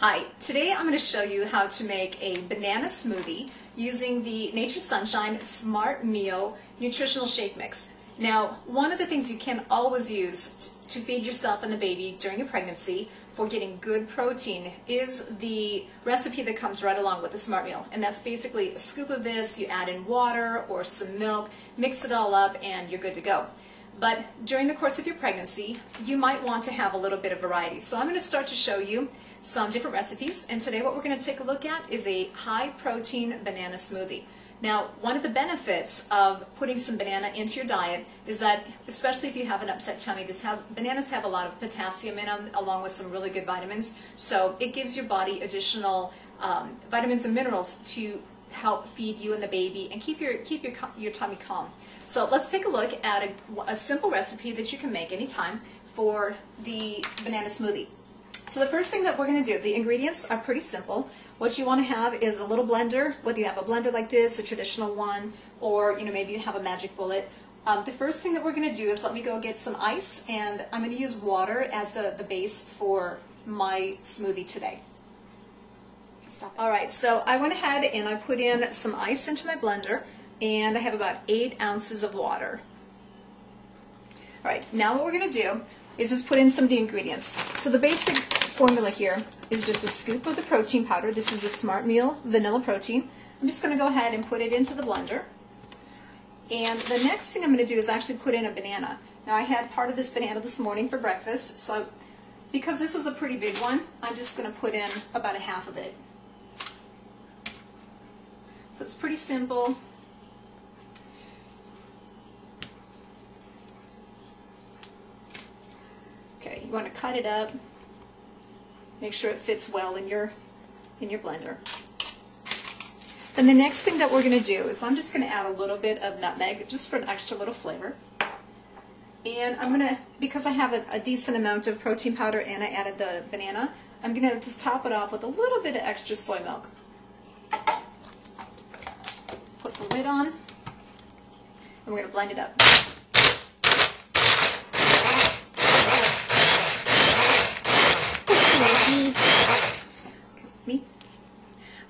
Hi, today I'm going to show you how to make a banana smoothie using the Nature Sunshine Smart Meal Nutritional Shake Mix. Now, one of the things you can always use to feed yourself and the baby during a pregnancy for getting good protein is the recipe that comes right along with the Smart Meal. And that's basically a scoop of this, you add in water or some milk, mix it all up, and you're good to go. But during the course of your pregnancy, you might want to have a little bit of variety. So I'm going to start to show you some different recipes, and today what we're going to take a look at is a high-protein banana smoothie. Now, one of the benefits of putting some banana into your diet is that, especially if you have an upset tummy, bananas have a lot of potassium in them, along with some really good vitamins, so it gives your body additional vitamins and minerals to help feed you and the baby and keep your tummy calm. So let's take a look at a simple recipe that you can make anytime for the banana smoothie. So the first thing that we're going to do, the ingredients are pretty simple. What you want to have is a little blender, whether you have a blender like this, a traditional one, or maybe you have a magic bullet. The first thing that we're going to do is let me go get some ice, and I'm going to use water as the base for my smoothie today. Alright, so I went ahead and I put in some ice into my blender, and I have about 8 ounces of water. Alright, now what we're going to do is just put in some of the ingredients. So the basic formula here is just a scoop of the protein powder. This is the Smart Meal Vanilla Protein. I'm just going to go ahead and put it into the blender. And the next thing I'm going to do is actually put in a banana. Now I had part of this banana this morning for breakfast, so because this was a pretty big one, I'm just going to put in about a half of it. So it's pretty simple. Okay, you want to cut it up, make sure it fits well in your blender. Then the next thing that we're going to do is I'm just going to add a little bit of nutmeg, just for an extra little flavor. And I'm going to, because I have a decent amount of protein powder and I added the banana, I'm going to just top it off with a little bit of extra soy milk. Put the lid on, and we're going to blend it up.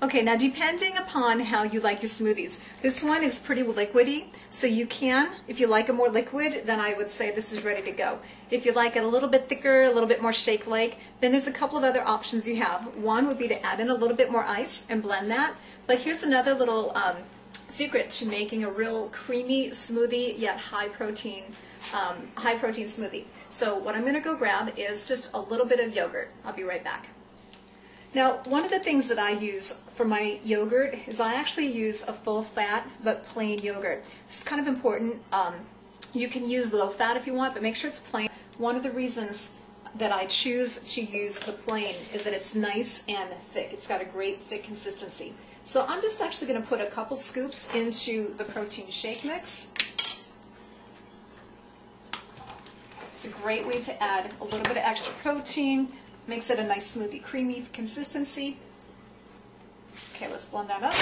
Okay, now depending upon how you like your smoothies, this one is pretty liquidy, so you can, if you like it more liquid, then I would say this is ready to go. If you like it a little bit thicker, a little bit more shake-like, then there's a couple of other options you have. One would be to add in a little bit more ice and blend that, but here's another little secret to making a real creamy smoothie, yet high-protein smoothie. So what I'm going to go grab is just a little bit of yogurt. I'll be right back. Now, one of the things that I use for my yogurt is I actually use a full-fat but plain yogurt. This is kind of important. You can use low-fat if you want, but make sure it's plain. One of the reasons that I choose to use the plain is that it's nice and thick. It's got a great thick consistency. So I'm just actually going to put a couple scoops into the protein shake mix. It's a great way to add a little bit of extra protein. Makes it a nice smoothie, creamy consistency. Okay, let's blend that up.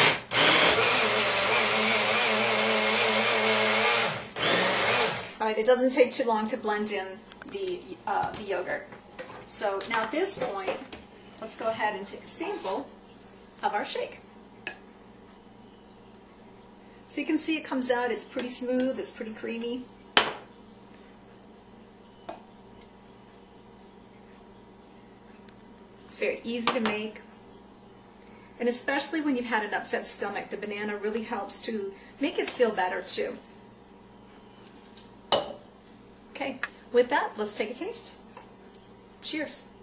Alright, it doesn't take too long to blend in the yogurt. So now at this point, let's go ahead and take a sample of our shake. So you can see it comes out, it's pretty smooth, it's pretty creamy. It's very easy to make, and especially when you've had an upset stomach, the banana really helps to make it feel better too. Okay, with that, let's take a taste. Cheers.